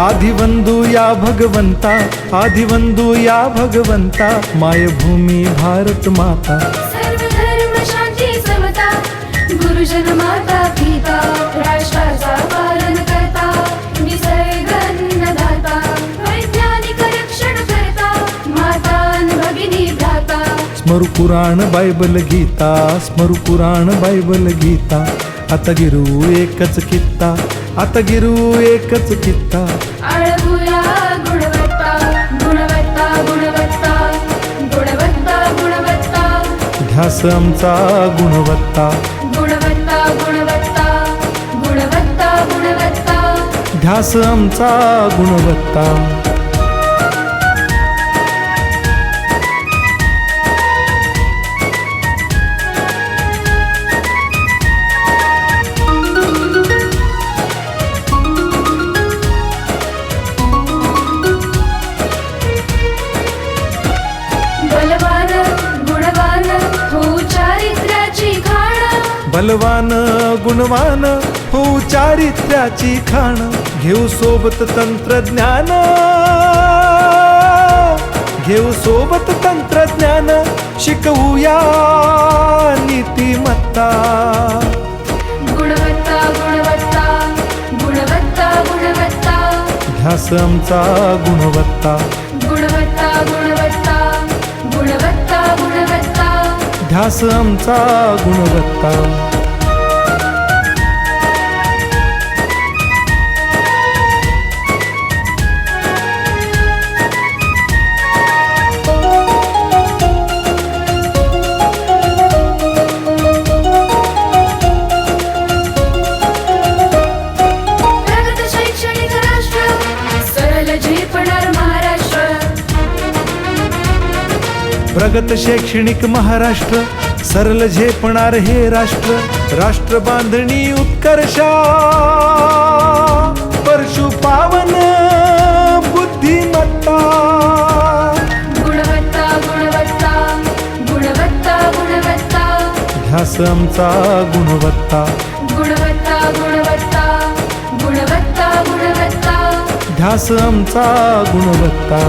आदिवंदू या भगवंता, आदिवंदू या भगवंता, मायभूमी भारत माता। सर्व धर्म शांती समता, गुरुजन माता पिता, राष्ट्राचा पालन करता, निसर्ग अन्नदाता, वैज्ञानिक रक्षण करता, माता अन् भगिनी भ्राता। स्मरु पुराण बायबल गीता, स्मरु पुराण बायबल गीता, आता गिरू एकच कित्ता, आता गिरू एकच कित्ता। आळवूया गुणवत्ता, गुणवत्ता, गुणवत्ता, गुणवत्ता, गुणवत्ता, ध्यास आमचा गुणवत्ता, गुणवत्ता, गुणवत्ता, गुणवत्ता, गुणवत्ता। ध्यास आमचा गुणवत्ता। बलवान गुणवान हो चारित्र्याची खाण, बलवान गुणवान हो चारित्र्याची खाण, घेऊ सोबत तंत्रज्ञान, घेऊ सोबत तंत्रज्ञान, शिकवूया नीतिमत्ता। गुणवत्ता, गुणवत्ता, गुणवत्ता, गुणवत्ता, ध्यास आमचा गुणवत्ता, गुणवत्ता, गुणवत्ता, गुणवत्ता, गुणवत्ता। ध्यास आमचा गुणवत्ता। प्रगत शैक्षणिक राष्ट्र, सरल झेपणार महाराष्ट्र। प्रगत शैक्षणिक महाराष्ट्र, सरल झेपणार हे राष्ट्र, राष्ट्र बांधणी उत्कर्षा, परशु पावन बुद्धिमत्ता। गुणवत्ता, गुणवत्ता, गुणवत्ता, गुणवत्ता, ध्यास आमचा गुणवत्ता, गुणवत्ता, गुणवत्ता, गुणवत्ता, गुणवत्ता। ध्यास आमचा गुणवत्ता।